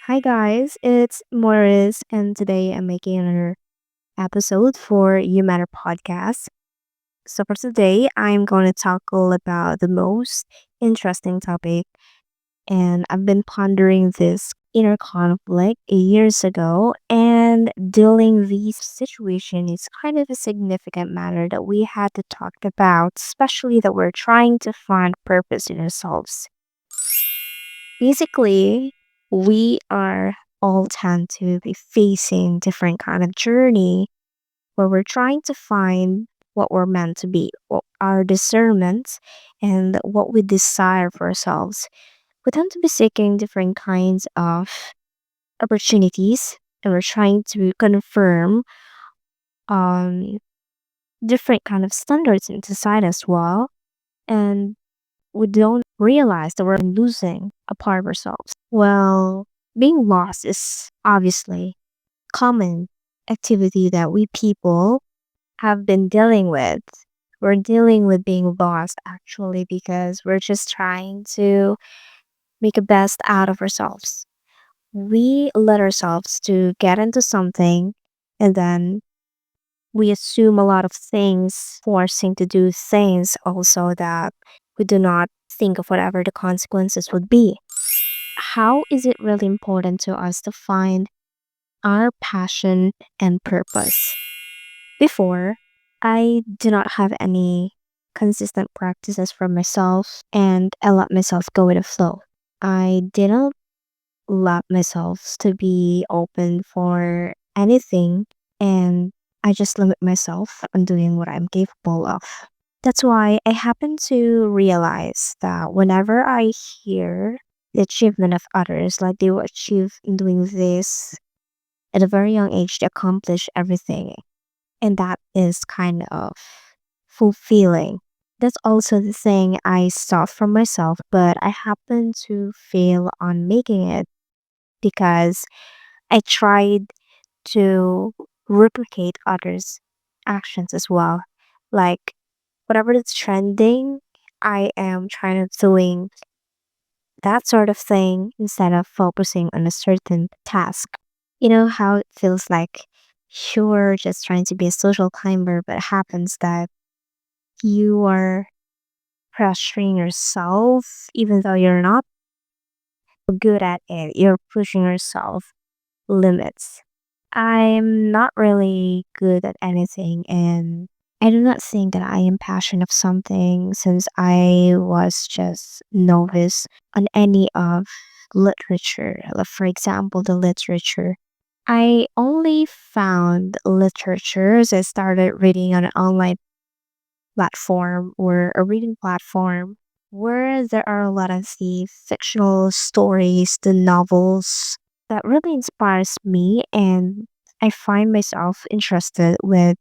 Hi guys, it's Morris, and today I'm making another episode for You Matter podcast. So for today, I'm going to talk all about the most interesting topic, and I've been pondering this inner conflict years ago, and dealing these situation is kind of a significant matter that we had to talk about, especially that we're trying to find purpose in ourselves. Basically, we are all tend to be facing different kind of journey where we're trying to find what we're meant to be, what our discernments and what we desire for ourselves. We tend to be seeking different kinds of opportunities, and we're trying to confirm um different kind of standards in society as well. And we don't realize that we're losing a part of ourselves. Well, being lost is obviously common activity that we people have been dealing with. We're dealing with being lost actually because we're just trying to make a best out of ourselves. We let ourselves to get into something, and then we assume a lot of things, forcing to do things also that we do not think of whatever the consequences would be. How is it really important to us to find our passion and purpose? Before, I do not have any consistent practices for myself, and I let myself go with the flow. I didn't let myself to be open for anything, and I just limit myself on doing what I'm capable of. That's why I happen to realize that whenever I hear the achievement of others, like they will achieve in doing this at a very young age, they accomplish everything. And that is kind of fulfilling. That's also the thing I saw for myself, but I happen to fail on making it because I tried to replicate others' actions as well. Like whatever that's trending, I am trying to doing that sort of thing instead of focusing on a certain task. You know how it feels like you're just trying to be a social climber, but it happens that you are pressuring yourself even though you're not good at it. You're pushing yourself limits. I'm not really good at anything, and I do not think that I am passionate of something since I was just novice on any of literature. Like for example, the literature. I only found literature as I started reading on an online platform or a reading platform where there are a lot of the fictional stories, the novels that really inspires me, and I find myself interested with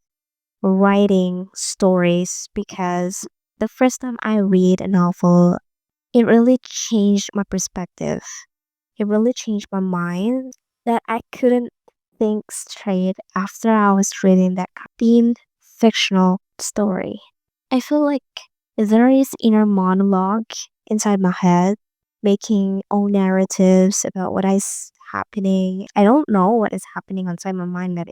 writing stories because the first time I read a novel, it really changed my perspective. It really changed my mind that I couldn't think straight after I was reading that themed fictional story. I feel like there is inner monologue inside my head, making own narratives about what is happening. I don't know what is happening inside my mind that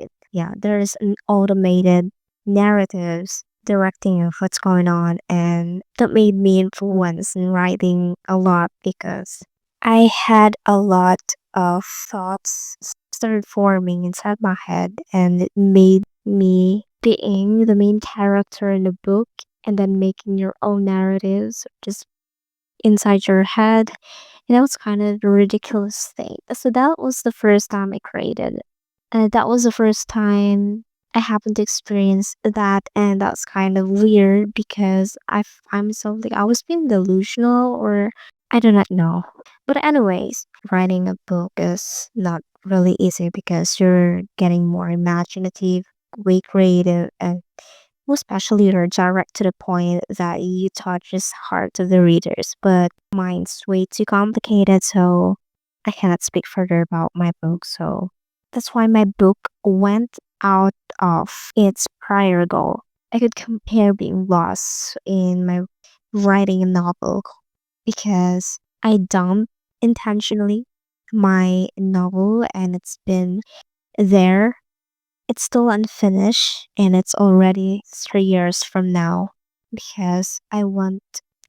there is an automated narratives directing of what's going on, and that made me influence in writing a lot because I had a lot of thoughts started forming inside my head, and it made me being the main character in the book and then making your own narratives just inside your head. And that was kind of a ridiculous thing. So that was the first time I created. And that was the first time I happened to experience that. And that's kind of weird because I find myself like I was being delusional, or I do not know. But anyways, writing a book is not really easy because you're getting more imaginative, way creative, and most especially you're direct to the point that you touches heart of the readers. But mine's way too complicated, so I cannot speak further about my book. So that's why my book went out of its prior goal. I could compare being lost in my writing a novel because I dumped intentionally. my novel and it's been there. It's still unfinished and it's already 3 years from now because I want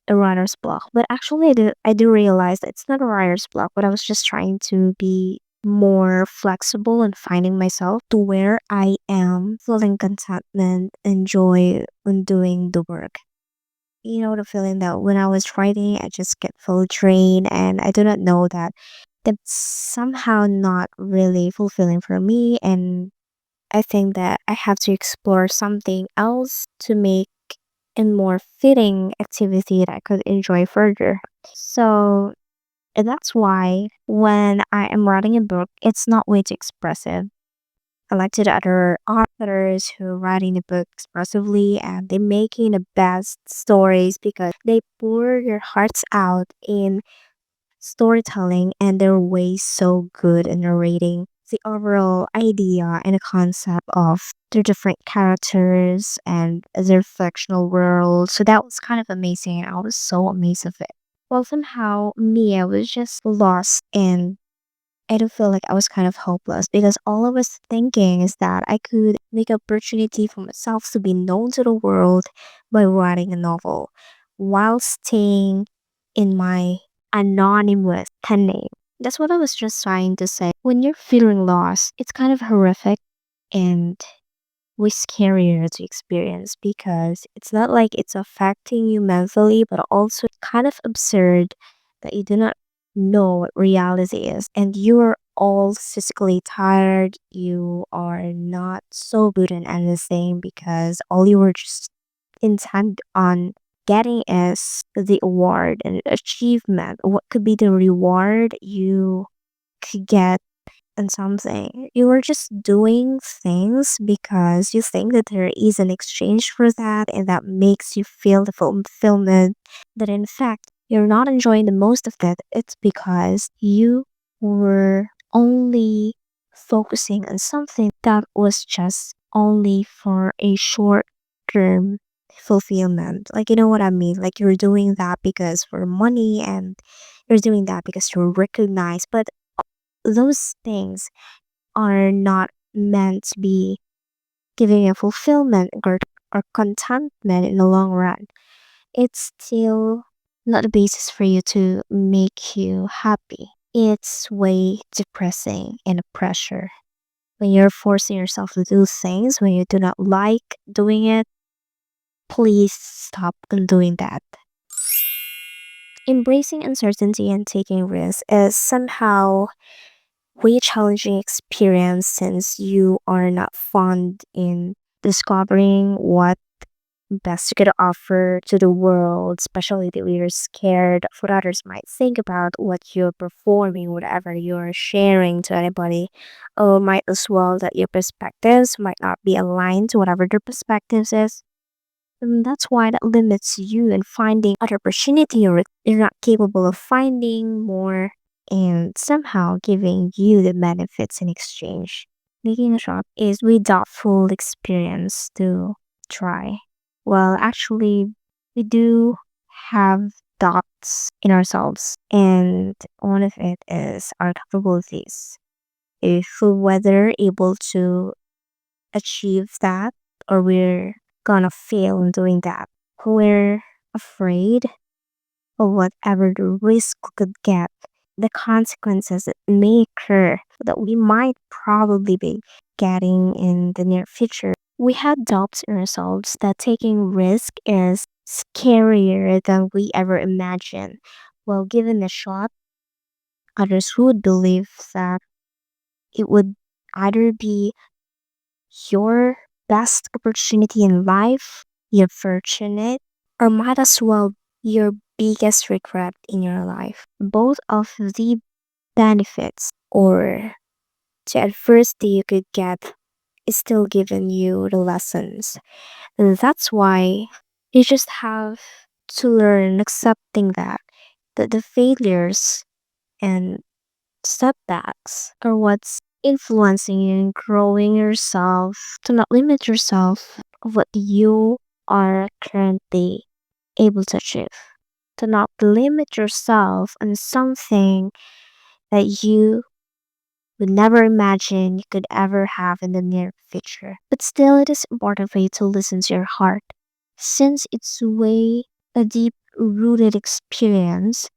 a writer's block. But actually, I do realize that it's not a writer's block, but I was just trying to be more flexible and finding myself to where I am feeling contentment and joy when doing the work. You know, the feeling that when I was writing, I just get full drained and I do not know that it's somehow not really fulfilling for me. And I think that I have to explore something else to make a more fitting activity that I could enjoy further. So that's why when I am writing a book, it's not way too expressive. I like to the other authors who are writing the book expressively and they're making the best stories because they pour their hearts out in storytelling and their way so good in narrating the overall idea and the concept of their different characters and their fictional world. So that was kind of amazing. I was so amazed of it. Well, somehow me, I was just lost and I do feel like I was kind of hopeless because all I was thinking is that I could make opportunity for myself to be known to the world by writing a novel while staying in my anonymous pen name. That's what I was just trying to say. When you're feeling lost, it's kind of horrific and way scarier to experience because it's not like it's affecting you mentally, but also kind of absurd that you do not know what reality is and you're all physically tired. You are not so good in anything because all you were just intent on getting is the award and achievement. What could be the reward you could get and something. You were just doing things because you think that there is an exchange for that and that makes you feel the fulfillment. That in fact, you're not enjoying the most of it. It's because you were only focusing on something that was just only for a short term fulfillment. Like, you know what I mean? Like, you're doing that because for money and you're doing that because you're recognized. But those things are not meant to be giving you fulfillment or contentment in the long run. It's still not the basis for you to make you happy. It's way depressing and a pressure. When you're forcing yourself to do things when you do not like doing it, please stop doing that. Embracing uncertainty and taking risks is somehow way challenging experience since you are not fond in discovering what best you could offer to the world, especially that you're scared of what others might think about what you're performing, whatever you're sharing to anybody. Or might as well that your perspectives might not be aligned to whatever their perspectives is. And that's why that limits you in finding other opportunity or you're not capable of finding more and somehow giving you the benefits in exchange. Making a shop is we doubtful experience to try. Well, actually, we do have doubts in ourselves, and one of it is our capabilities. If we're whether able to achieve that or we're gonna fail in doing that. We're afraid of whatever the risk could get, the consequences that may occur that we might probably be getting in the near future. We had doubts in ourselves that taking risk is scarier than we ever imagined. Well, given a shot, others would believe that it would either be your best opportunity in life, you're fortunate, or might as well your biggest regret in your life. Both of the benefits or the adversity you could get is still giving you the lessons. And that's why you just have to learn accepting that the failures and setbacks are what's influencing you in growing yourself to not limit yourself of what you are currently able to achieve. To not limit yourself on something that you would never imagine you could ever have in the near future. But still, it is important for you to listen to your heart, since it's way a deep rooted experience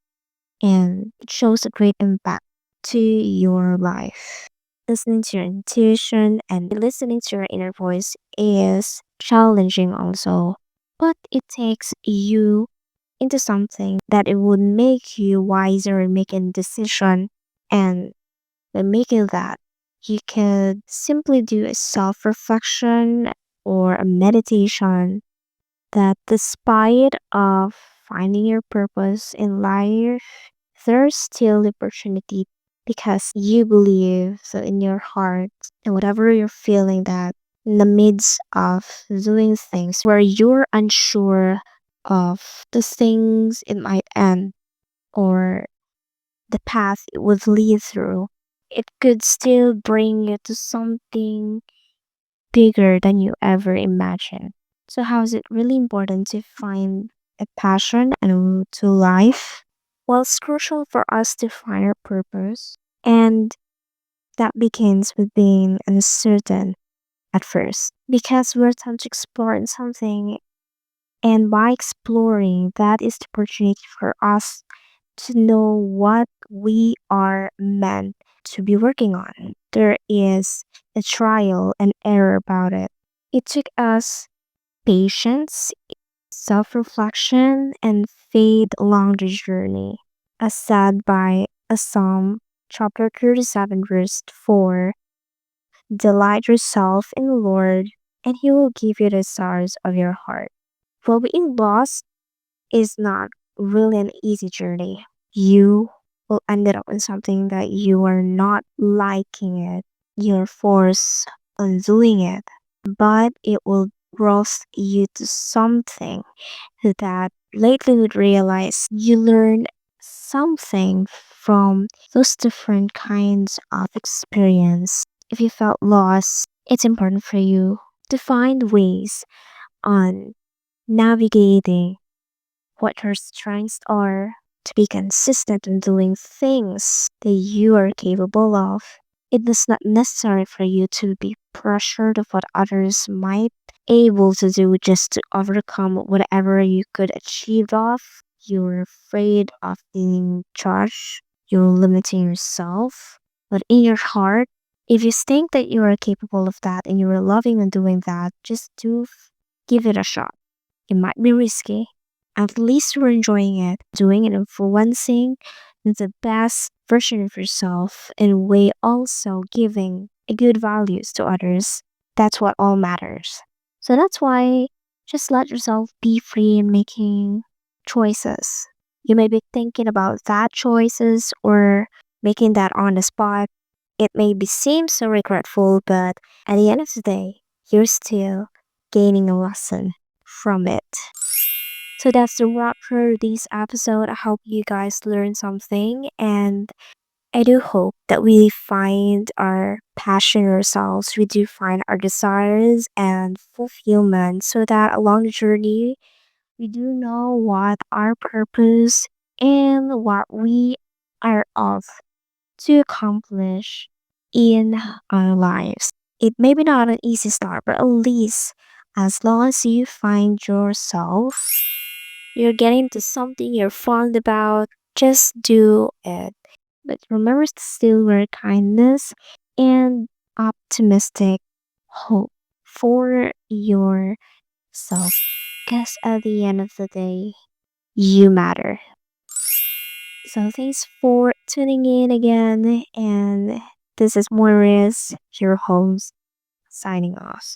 and it shows a great impact to your life. Listening to your intuition and listening to your inner voice is challenging also, but it takes you into something that it would make you wiser in making decision, and by making that you could simply do a self-reflection or a meditation that despite of finding your purpose in life, there's still the opportunity because you believe so in your heart and whatever you're feeling that in the midst of doing things where you're unsure of the things it might end or the path it would lead through, it could still bring you to something bigger than you ever imagined. So, how is it really important to find a passion and a route to life? Well, it's crucial for us to find our purpose, and that begins with being uncertain at first because we're trying to explore in something, and by exploring, that is the opportunity for us to know what we are meant to be working on. There is a trial and error about it. It took us patience, self reflection, and faith along the journey, as said by a Psalm, chapter 37, verse 4. Delight yourself in the Lord, and He will give you the desires of your heart. Well, being lost is not really an easy journey. You will end up in something that you are not liking it. You're forced on doing it, but it will growth you to something that lately would realize you learned something from those different kinds of experience. If you felt lost, it's important for you to find ways on navigating what your strengths are, to be consistent in doing things that you are capable of. It is not necessary for you to be pressured of what others might able to do just to overcome whatever you could achieve of. You're afraid of being judged. You're limiting yourself. But in your heart, if you think that you are capable of that and you are loving and doing that, just give it a shot. It might be risky. At least you're enjoying it, doing and influencing the best version of yourself and way also giving a good values to others. That's what all matters. So that's why just let yourself be free in making choices. You may be thinking about that choices or making that on the spot. It may be seem so regretful, but at the end of the day, you're still gaining a lesson from it. So that's the wrap for this episode. I hope you guys learned something, and I do hope that we find our passion ourselves, we do find our desires and fulfillment so that along the journey we do know what our purpose and what we are of to accomplish in our lives. It may be not an easy start, but at least as long as you find yourself, you're getting to something you're fond about, just do it. But remember to still wear kindness and optimistic hope for yourself. Because at the end of the day, you matter. So thanks for tuning in again. And this is Maurice, your host, signing off.